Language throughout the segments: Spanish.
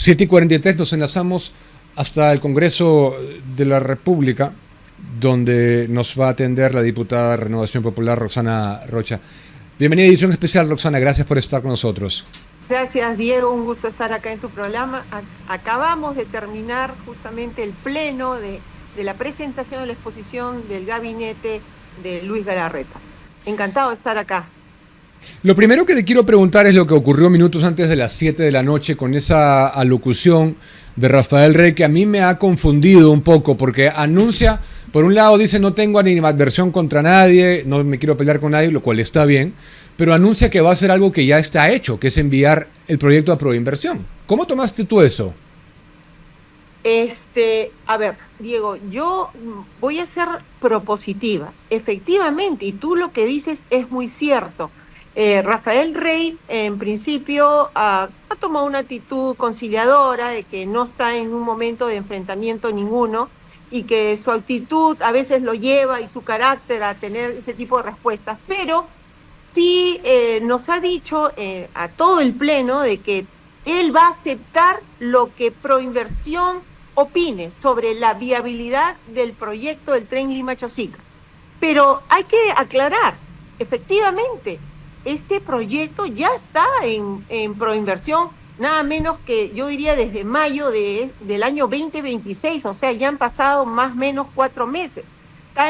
7:43 nos enlazamos hasta el Congreso de la República, donde nos va a atender la diputada de Renovación Popular, Roxana Rocha. Bienvenida a Edición Especial, Roxana, gracias por estar con nosotros. Gracias, Diego, un gusto estar acá en tu programa. Acabamos de terminar justamente el pleno de la presentación de la exposición del gabinete de Luis Galarreta. Encantado de estar acá. Lo primero que te quiero preguntar es lo que ocurrió minutos antes de las 7 de la noche con esa alocución de Rafael Rey, que a mí me ha confundido un poco, porque anuncia, por un lado dice no tengo animadversión contra nadie, no me quiero pelear con nadie, lo cual está bien, pero anuncia que va a hacer algo que ya está hecho, que es enviar el proyecto a Proinversión. ¿Cómo tomaste tú eso? A ver, Diego, yo voy a ser propositiva. Efectivamente, y tú lo que dices es muy cierto. Rafael Rey, en principio, ha tomado una actitud conciliadora de que no está en un momento de enfrentamiento ninguno y que su actitud a veces lo lleva y su carácter a tener ese tipo de respuestas, pero sí nos ha dicho a todo el pleno de que él va a aceptar lo que Proinversión opine sobre la viabilidad del proyecto del tren Lima-Chosica. Pero hay que aclarar, efectivamente, este proyecto ya está en Proinversión, nada menos que yo diría desde mayo del año 2026, o sea, ya han pasado más o menos 4 meses.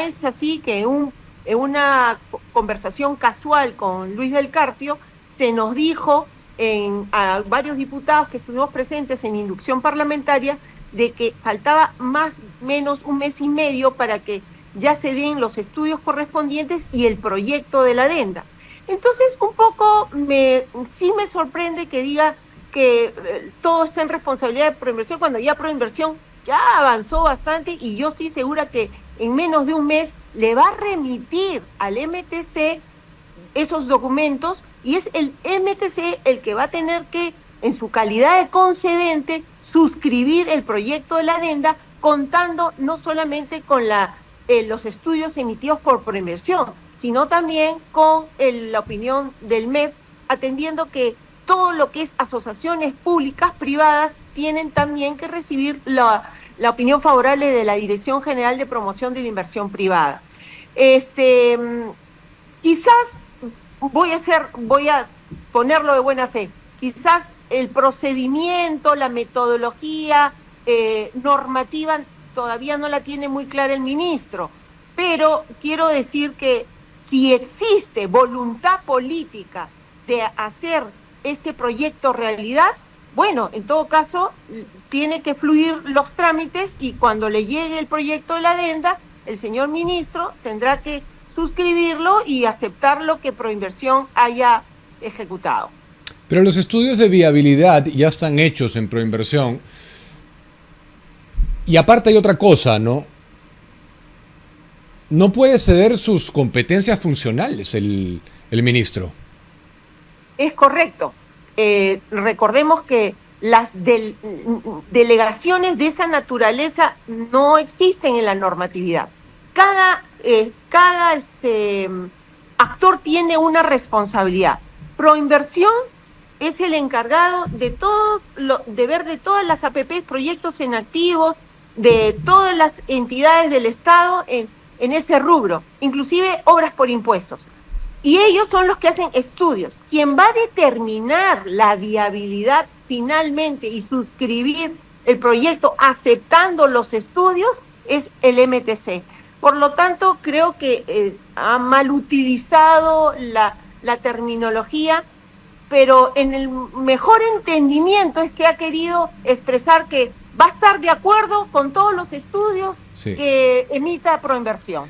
Es así que en una conversación casual con Luis del Carpio se nos dijo a varios diputados que estuvimos presentes en inducción parlamentaria de que faltaba más o menos 1 mes y medio para que ya se den los estudios correspondientes y el proyecto de la adenda. Entonces, un poco sí me sorprende que diga que todo está en responsabilidad de Proinversión, cuando ya Proinversión ya avanzó bastante y yo estoy segura que en menos de 1 mes le va a remitir al MTC esos documentos y es el MTC el que va a tener que, en su calidad de concedente, suscribir el proyecto de la adenda, contando no solamente con los estudios emitidos por Proinversión, sino también con la opinión del MEF, atendiendo que todo lo que es asociaciones públicas, privadas, tienen también que recibir la opinión favorable de la Dirección General de Promoción de la Inversión Privada. Quizás voy a ponerlo de buena fe, quizás el procedimiento, la metodología normativa todavía no la tiene muy clara el ministro, pero quiero decir que si existe voluntad política de hacer este proyecto realidad, bueno, en todo caso, tiene que fluir los trámites y cuando le llegue el proyecto de la adenda, el señor ministro tendrá que suscribirlo y aceptar lo que Proinversión haya ejecutado. Pero los estudios de viabilidad ya están hechos en Proinversión. Y aparte hay otra cosa, ¿no? No puede ceder sus competencias funcionales el ministro. Es correcto. Recordemos que las delegaciones de esa naturaleza no existen en la normatividad. Cada actor tiene una responsabilidad. Proinversión es el encargado de ver de todas las APP, proyectos en activos, de todas las entidades del Estado en ese rubro, inclusive obras por impuestos. Y ellos son los que hacen estudios. Quien va a determinar la viabilidad finalmente y suscribir el proyecto aceptando los estudios es el MTC. Por lo tanto, creo que ha mal utilizado la terminología, pero en el mejor entendimiento es que ha querido expresar que va a estar de acuerdo con todos los estudios que emita Proinversión.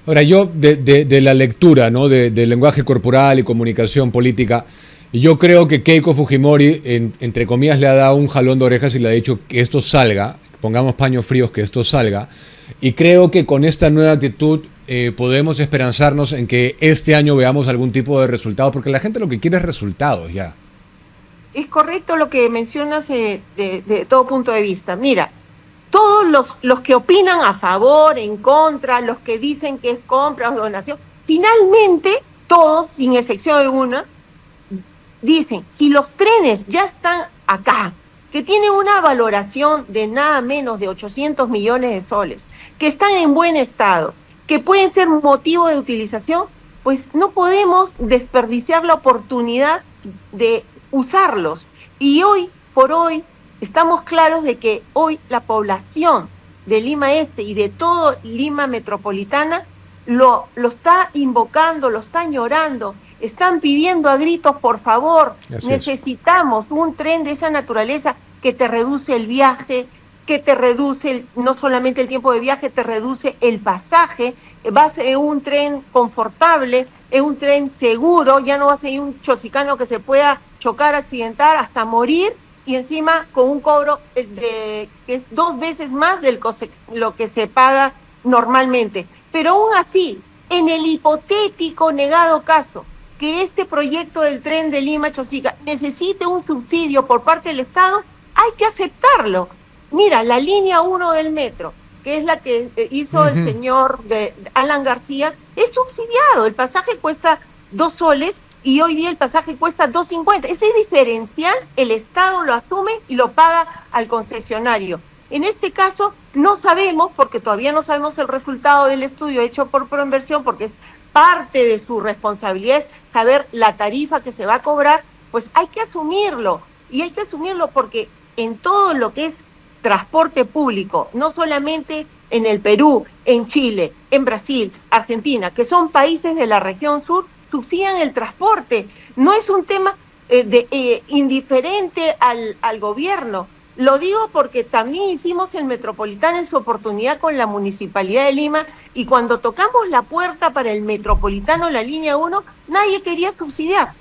Ahora, yo de la lectura, ¿no? del lenguaje corporal y comunicación política, yo creo que Keiko Fujimori, entre comillas, le ha dado un jalón de orejas y le ha dicho que esto salga, pongamos paños fríos, que esto salga, y creo que con esta nueva actitud podemos esperanzarnos en que este año veamos algún tipo de resultado, porque la gente lo que quiere es resultados ya. Es correcto lo que mencionas de todo punto de vista. Mira, todos los que opinan a favor, en contra, los que dicen que es compra o donación, finalmente todos, sin excepción alguna, dicen, si los trenes ya están acá, que tiene una valoración de nada menos de 800 millones de soles, que están en buen estado, que pueden ser motivo de utilización, pues no podemos desperdiciar la oportunidad de usarlos. Y hoy por hoy estamos claros de que hoy la población de Lima Este y de todo Lima metropolitana lo está invocando, lo están llorando, están pidiendo a gritos, por favor, necesitamos un tren de esa naturaleza que te reduce el viaje, que te reduce no solamente el tiempo de viaje, te reduce el pasaje, vas en un tren confortable, en un tren seguro, ya no vas en un chosicano que se pueda chocar, accidentar, hasta morir, y encima con un cobro que es 2 veces más de lo que se paga normalmente. Pero aún así, en el hipotético negado caso que este proyecto del tren de Lima-Chosica necesite un subsidio por parte del Estado, hay que aceptarlo. Mira, la línea 1 del metro, que es la que hizo el señor Alan García, es subsidiado. El pasaje cuesta 2 soles y hoy día el pasaje cuesta 2.50. Ese diferencial el Estado lo asume y lo paga al concesionario. En este caso no sabemos, porque todavía no sabemos el resultado del estudio hecho por Proinversión, porque es parte de su responsabilidad es saber la tarifa que se va a cobrar, pues hay que asumirlo. Y hay que asumirlo porque en todo lo que es transporte público, no solamente en el Perú, en Chile, en Brasil, Argentina, que son países de la región sur, subsidian el transporte. No es un tema indiferente al gobierno. Lo digo porque también hicimos el Metropolitano en su oportunidad con la Municipalidad de Lima, y cuando tocamos la puerta para el Metropolitano, la línea 1, nadie quería subsidiar.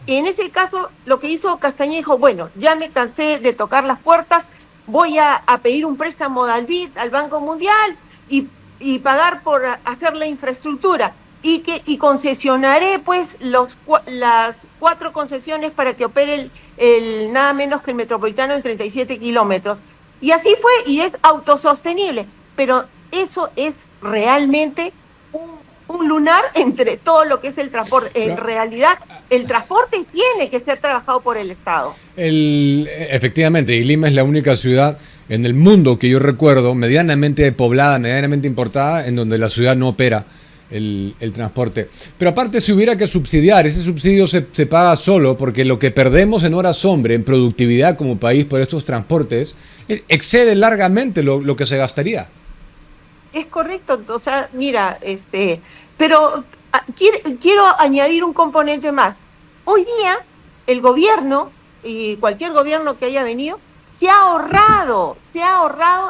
En ese caso, lo que hizo Castañeda dijo, bueno, ya me cansé de tocar las puertas, voy a pedir un préstamo al BID, al Banco Mundial, y pagar por hacer la infraestructura. Y concesionaré pues las 4 concesiones para que opere el nada menos que el Metropolitano en 37 kilómetros. Y así fue, y es autosostenible. Pero eso es realmente un lunar entre todo lo que es el transporte. En realidad, el transporte tiene que ser trabajado por el Estado. Efectivamente, y Lima es la única ciudad en el mundo que yo recuerdo, medianamente poblada, medianamente importada, en donde la ciudad no opera el transporte. Pero aparte, si hubiera que subsidiar, ese subsidio se paga solo porque lo que perdemos en horas hombre, en productividad como país por estos transportes, excede largamente lo que se gastaría. Es correcto, o sea, mira, pero quiero añadir un componente más. Hoy día, el gobierno, y cualquier gobierno que haya venido, se ha ahorrado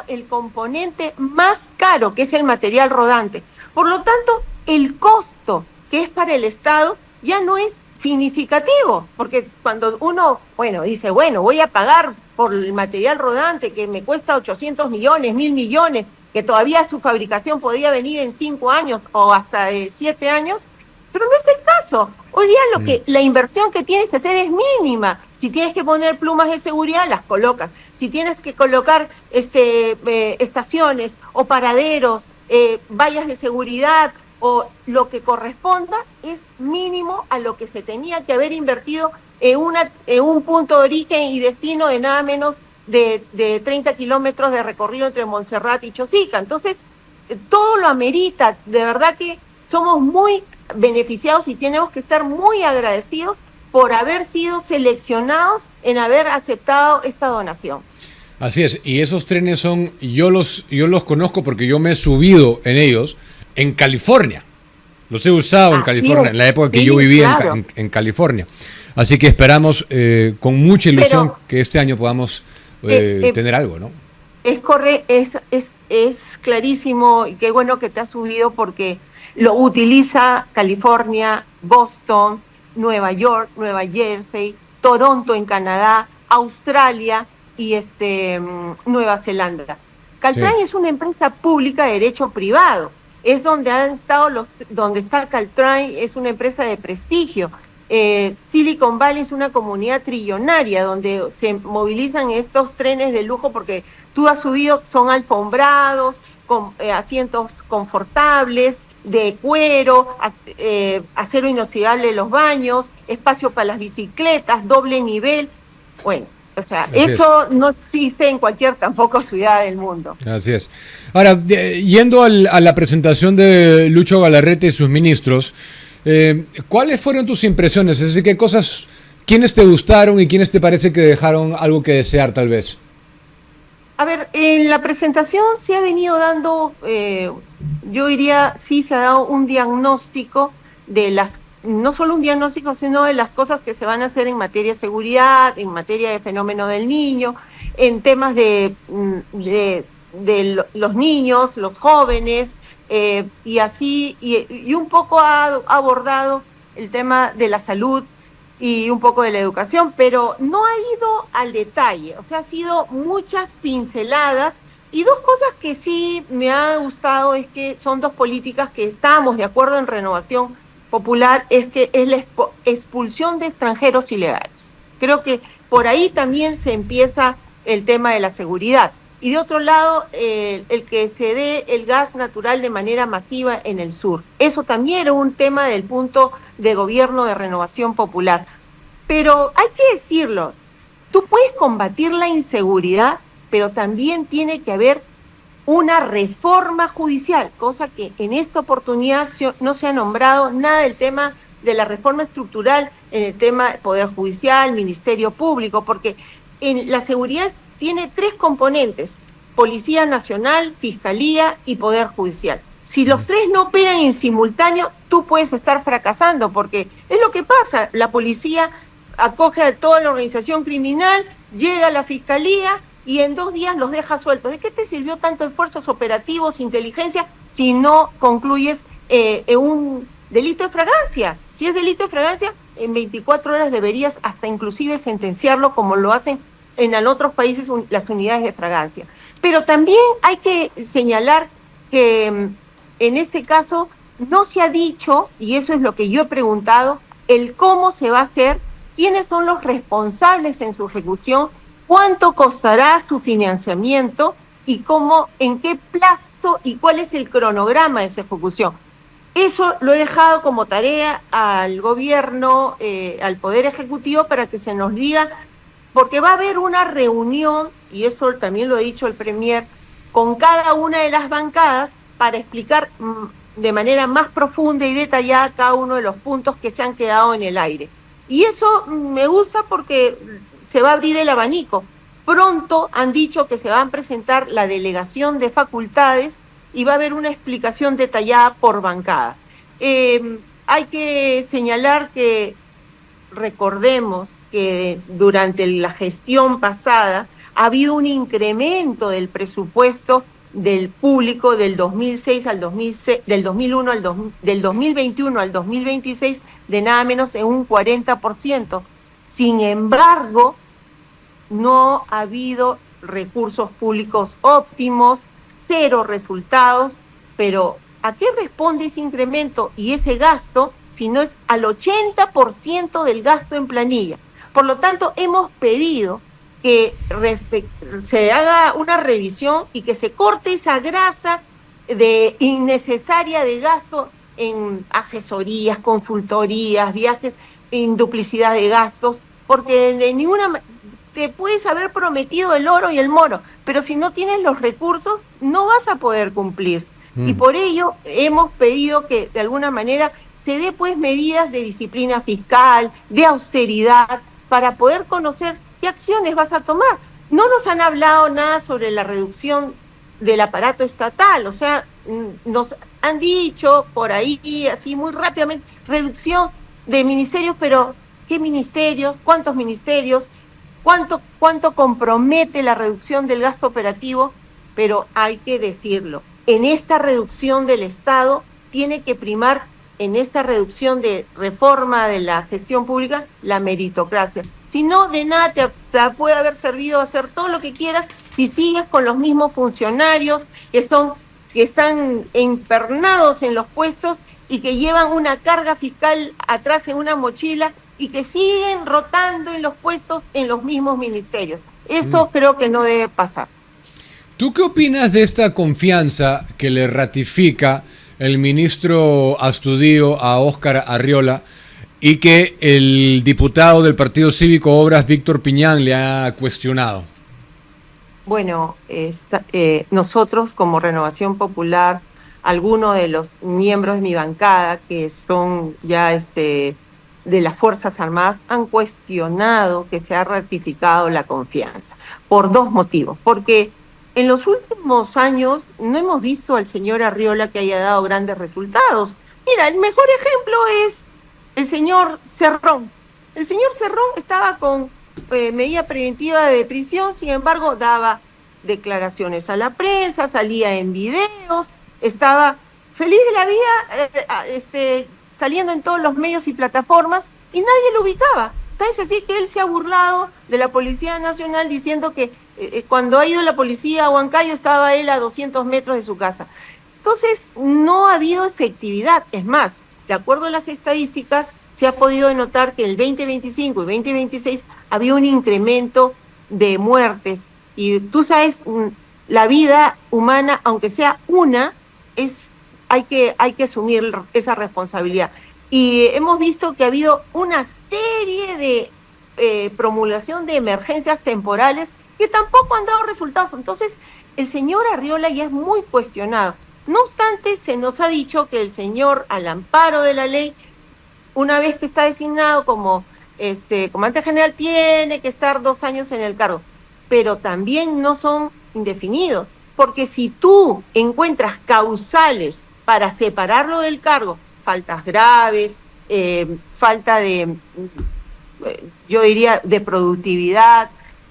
el componente más caro, que es el material rodante. Por lo tanto, el costo que es para el Estado ya no es significativo, porque cuando uno, dice, voy a pagar por el material rodante que me cuesta 800 millones, 1.000 millones, que todavía su fabricación podría venir en 5 años o hasta 7 años, pero no es el caso. Hoy día la inversión que tienes que hacer es mínima. Si tienes que poner plumas de seguridad, las colocas. Si tienes que colocar estaciones o paraderos, vallas de seguridad o lo que corresponda, es mínimo a lo que se tenía que haber invertido en un punto de origen y destino de nada menos de 30 kilómetros de recorrido entre Montserrat y Chosica. Entonces, todo lo amerita. De verdad que somos muy beneficiados y tenemos que estar muy agradecidos por haber sido seleccionados en haber aceptado esta donación. Así es, y esos trenes son, yo los conozco porque yo me he subido en ellos en California. Los he usado en California, en la época que yo vivía en California. Así que esperamos con mucha ilusión que este año podamos tener algo, ¿no? Es clarísimo, y qué bueno que te has subido porque lo utiliza California, Boston, Nueva York, Nueva Jersey, Toronto en Canadá, Australia y Nueva Zelanda. Caltrain es una empresa pública de derecho privado. Es donde han estado donde está Caltrain, es una empresa de prestigio. Silicon Valley es una comunidad trillonaria donde se movilizan estos trenes de lujo porque tú has subido, son alfombrados, con asientos confortables, de cuero, acero inoxidable en los baños, espacio para las bicicletas, doble nivel. Bueno, O sea, Así eso no existe en cualquier tampoco ciudad del mundo. Así es. Ahora, yendo a la presentación de Lucho Galarreta y sus ministros, ¿cuáles fueron tus impresiones? Es decir, ¿qué cosas, quiénes te gustaron y quiénes te parece que dejaron algo que desear tal vez? A ver, en la presentación se ha venido dando, yo diría, sí se ha dado un diagnóstico de no solo un diagnóstico, sino de las cosas que se van a hacer en materia de seguridad, en materia de fenómeno del niño, en temas de los niños, los jóvenes, y así, y un poco ha abordado el tema de la salud y un poco de la educación, pero no ha ido al detalle, o sea, ha sido muchas pinceladas y dos cosas que sí me ha gustado es que son dos políticas que estamos de acuerdo en Renovación Popular, es que es la expulsión de extranjeros ilegales. Creo que por ahí también se empieza el tema de la seguridad. Y de otro lado, el que se dé el gas natural de manera masiva en el sur. Eso también era un tema del punto de gobierno de Renovación Popular. Pero hay que decirlo, tú puedes combatir la inseguridad, pero también tiene que haber una reforma judicial, cosa que en esta oportunidad no se ha nombrado nada del tema de la reforma estructural en el tema Poder Judicial, Ministerio Público, porque en la seguridad tiene tres componentes: Policía Nacional, Fiscalía y Poder Judicial. Si los tres no operan en simultáneo, tú puedes estar fracasando, porque es lo que pasa. La policía acoge a toda la organización criminal, llega a la Fiscalía y en 2 días los deja sueltos. ¿De qué te sirvió tanto esfuerzos operativos, inteligencia, si no concluyes un delito de fragancia? Si es delito de fragancia, en 24 horas deberías hasta inclusive sentenciarlo, como lo hacen en otros países las unidades de fragancia. Pero también hay que señalar que en este caso no se ha dicho, y eso es lo que yo he preguntado, el cómo se va a hacer, quiénes son los responsables en su ejecución, cuánto costará su financiamiento y cómo, en qué plazo y cuál es el cronograma de esa ejecución. Eso lo he dejado como tarea al gobierno, al Poder Ejecutivo, para que se nos diga, porque va a haber una reunión, y eso también lo ha dicho el Premier, con cada una de las bancadas para explicar de manera más profunda y detallada cada uno de los puntos que se han quedado en el aire. Y eso me gusta porque se va a abrir el abanico. Pronto han dicho que se van a presentar la delegación de facultades y va a haber una explicación detallada por bancada. Hay que señalar que recordemos que durante la gestión pasada ha habido un incremento del presupuesto del público del 2006 al 2006, del 2001 del 2021 al 2026 de nada menos en un 40%. Sin embargo, no ha habido recursos públicos óptimos, cero resultados, pero ¿a qué responde ese incremento y ese gasto si no es al 80% del gasto en planilla? Por lo tanto, hemos pedido que se haga una revisión y que se corte esa grasa innecesaria de gasto en asesorías, consultorías, viajes, en duplicidad de gastos, porque de ninguna te puedes haber prometido el oro y el moro, pero si no tienes los recursos, no vas a poder cumplir. Y por ello hemos pedido que de alguna manera se dé pues medidas de disciplina fiscal, de austeridad, para poder conocer qué acciones vas a tomar. No nos han hablado nada sobre la reducción del aparato estatal, o sea, nos han dicho por ahí, así muy rápidamente, reducción de ministerios, pero ¿qué ministerios? ¿Cuántos ministerios? ¿Cuánto compromete la reducción del gasto operativo? Pero hay que decirlo, en esta reducción del Estado tiene que primar, en esta reducción de reforma de la gestión pública, la meritocracia. Si no, de nada te puede haber servido hacer todo lo que quieras si sigues con los mismos funcionarios que están empernados en los puestos y que llevan una carga fiscal atrás en una mochila y que siguen rotando en los puestos en los mismos ministerios. Eso creo que no debe pasar. ¿Tú qué opinas de esta confianza que le ratifica el ministro Astudillo a Óscar Arriola y que el diputado del Partido Cívico Obras, Víctor Piñán, le ha cuestionado. Bueno, nosotros como Renovación Popular, algunos de los miembros de mi bancada que son ya de las Fuerzas Armadas han cuestionado que se ha ratificado la confianza por dos motivos. Porque en los últimos años no hemos visto al señor Arriola que haya dado grandes resultados. Mira, el mejor ejemplo es el señor Cerrón. El señor Cerrón estaba con medida preventiva de prisión, sin embargo, daba declaraciones a la prensa, salía en videos, estaba feliz de la vida, saliendo en todos los medios y plataformas, y nadie lo ubicaba. Es así que él se ha burlado de la Policía Nacional diciendo que cuando ha ido la policía a Huancayo estaba él a 200 metros de su casa. Entonces, no ha habido efectividad. Es más, de acuerdo a las estadísticas, se ha podido notar que el 2025 y 2026 había un incremento de muertes. Y tú sabes, la vida humana, aunque sea una, hay que asumir esa responsabilidad. Y hemos visto que ha habido una serie de promulgación de emergencias temporales que tampoco han dado resultados. Entonces, el señor Arriola ya es muy cuestionado. No obstante, se nos ha dicho que el señor, al amparo de la ley, una vez que está designado como comandante general, tiene que estar 2 años en el cargo. Pero también no son indefinidos, porque si tú encuentras causales para separarlo del cargo, faltas graves, falta de, yo diría, de productividad.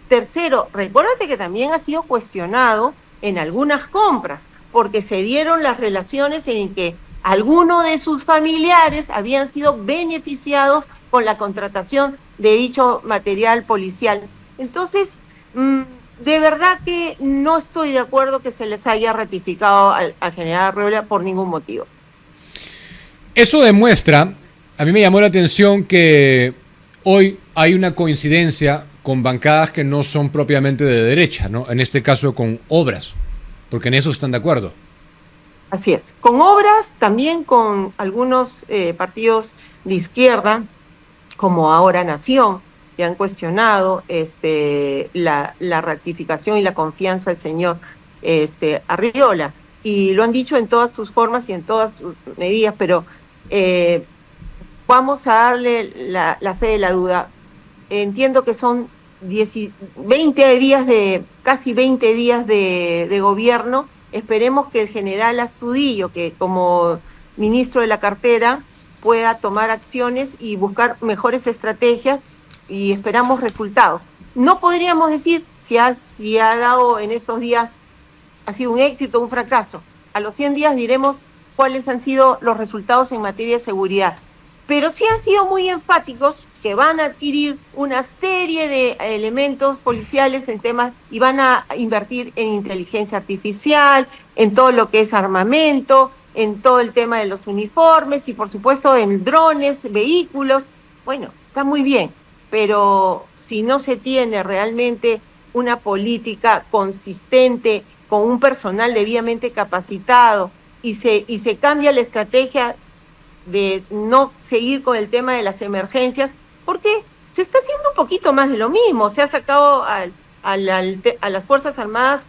Tercero, recuérdate que también ha sido cuestionado en algunas compras, porque se dieron las relaciones en que algunos de sus familiares habían sido beneficiados con la contratación de dicho material policial. Entonces, de verdad que no estoy de acuerdo que se les haya ratificado al general Arriola por ningún motivo. Eso demuestra, a mí me llamó la atención que hoy hay una coincidencia con bancadas que no son propiamente de derecha, ¿no? En este caso con Obras, porque en eso están de acuerdo. Así es, con Obras, también con algunos partidos de izquierda, como Ahora Nación, que han cuestionado la ratificación y la confianza del señor Arriola. Y lo han dicho en todas sus formas y en todas sus medidas, pero vamos a darle la fe de la duda. Entiendo que son casi 20 días de gobierno. Esperemos que el general Astudillo, que como ministro de la cartera, pueda tomar acciones y buscar mejores estrategias y esperamos resultados. No podríamos decir si ha dado en estos días, ha sido un éxito o un fracaso. A los 100 días diremos cuáles han sido los resultados en materia de seguridad. Pero sí han sido muy enfáticos que van a adquirir una serie de elementos policiales en temas y van a invertir en inteligencia artificial, en todo lo que es armamento, en todo el tema de los uniformes y por supuesto en drones, vehículos. Bueno, está muy bien, pero si no se tiene realmente una política consistente con un personal debidamente capacitado y se cambia la estrategia de no seguir con el tema de las emergencias, porque se está haciendo un poquito más de lo mismo. Se ha sacado a las Fuerzas Armadas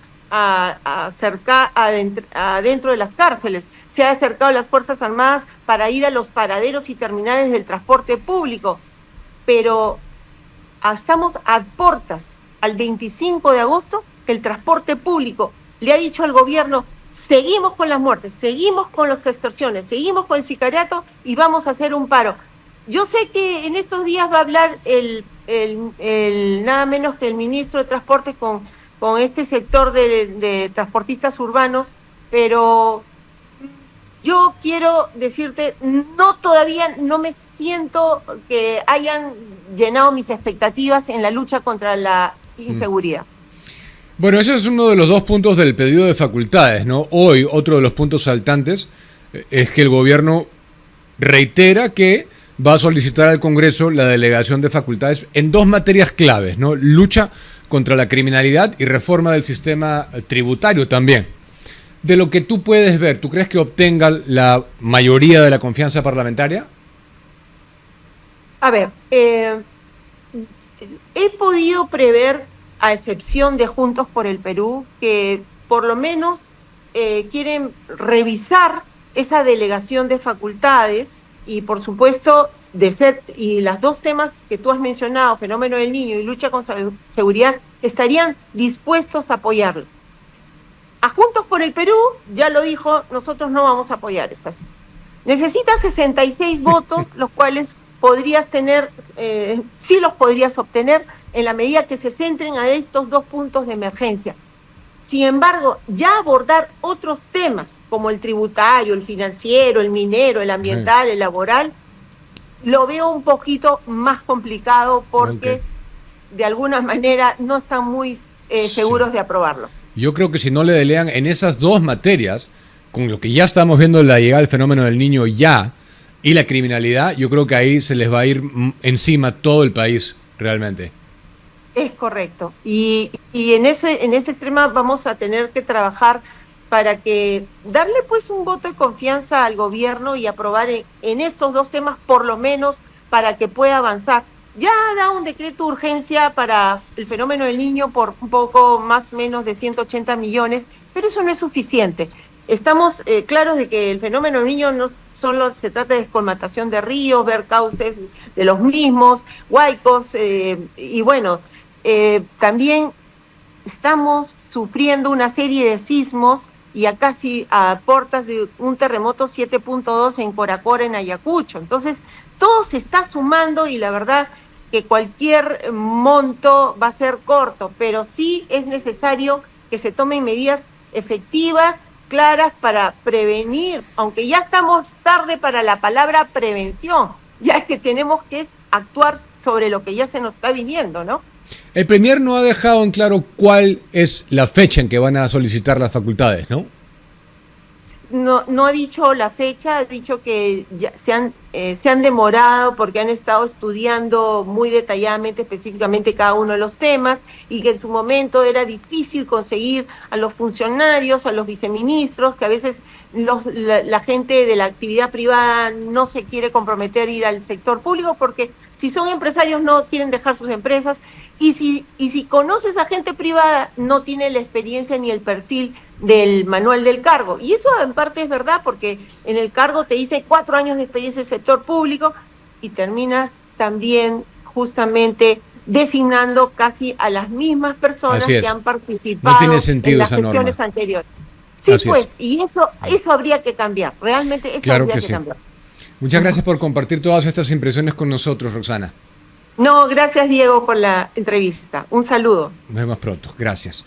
adentro de las cárceles, se ha acercado a las Fuerzas Armadas para ir a los paraderos y terminales del transporte público, pero estamos a puertas al 25 de agosto que el transporte público le ha dicho al gobierno: seguimos con las muertes, seguimos con las extorsiones, seguimos con el sicariato y vamos a hacer un paro. Yo sé que en estos días va a hablar nada menos que el ministro de Transportes con este sector de transportistas urbanos, pero yo quiero decirte, todavía no me siento que hayan llenado mis expectativas en la lucha contra la inseguridad. Bueno, ese es uno de los 2 puntos del pedido de facultades, ¿no? Hoy, otro de los puntos saltantes es que el gobierno reitera que va a solicitar al Congreso la delegación de facultades en 2 materias claves, ¿no? Lucha contra la criminalidad y reforma del sistema tributario también. De lo que tú puedes ver, ¿tú crees que obtenga la mayoría de la confianza parlamentaria? A ver, he podido prever, a excepción de Juntos por el Perú, que por lo menos quieren revisar esa delegación de facultades y, por supuesto, y los dos temas que tú has mencionado, fenómeno del niño y lucha con seguridad, estarían dispuestos a apoyarlo. A Juntos por el Perú, ya lo dijo, nosotros no vamos a apoyar esta. Necesitas 66 votos, los cuales podrías tener, sí los podrías obtener en la medida que se centren a estos dos puntos de emergencia. Sin embargo, ya abordar otros temas como el tributario, el financiero, el minero, el ambiental, el laboral, lo veo un poquito más complicado porque de alguna manera no están muy seguros de aprobarlo. Yo creo que si no le delegan en esas dos materias, con lo que ya estamos viendo la llegada del fenómeno del niño ya y la criminalidad, yo creo que ahí se les va a ir encima todo el país realmente. Es correcto. Y en ese extremo vamos a tener que trabajar para que darle pues un voto de confianza al gobierno y aprobar en estos dos temas por lo menos para que pueda avanzar. Ya da un decreto de urgencia para el fenómeno del niño por un poco más o menos de 180 millones, pero eso no es suficiente. Estamos claros de que el fenómeno del niño no solo se trata de descolmatación de ríos, ver cauces de los mismos, huaicos, y bueno, también estamos sufriendo una serie de sismos y a casi a puertas de un terremoto 7.2 en Coracora, en Ayacucho. Entonces, todo se está sumando y la verdad que cualquier monto va a ser corto, pero sí es necesario que se tomen medidas efectivas, claras para prevenir, aunque ya estamos tarde para la palabra prevención, ya es que tenemos que actuar sobre lo que ya se nos está viniendo, ¿no? El Premier no ha dejado en claro cuál es la fecha en que van a solicitar las facultades, ¿no? No ha dicho la fecha, ha dicho que ya se han demorado porque han estado estudiando muy detalladamente, específicamente cada uno de los temas y que en su momento era difícil conseguir a los funcionarios, a los viceministros, que a veces la gente de la actividad privada no se quiere comprometer a ir al sector público porque si son empresarios no quieren dejar sus empresas y si conoces a gente privada no tiene la experiencia ni el perfil del manual del cargo. Y eso en parte es verdad porque en el cargo te dice 4 años de experiencia en el sector público y terminas también justamente designando casi a las mismas personas que han participado en las gestiones anteriores. Sí, así pues, y eso habría que cambiar, realmente eso habría que cambiar. Muchas gracias por compartir todas estas impresiones con nosotros, Roxana. No, gracias Diego por la entrevista. Un saludo. Nos vemos pronto. Gracias.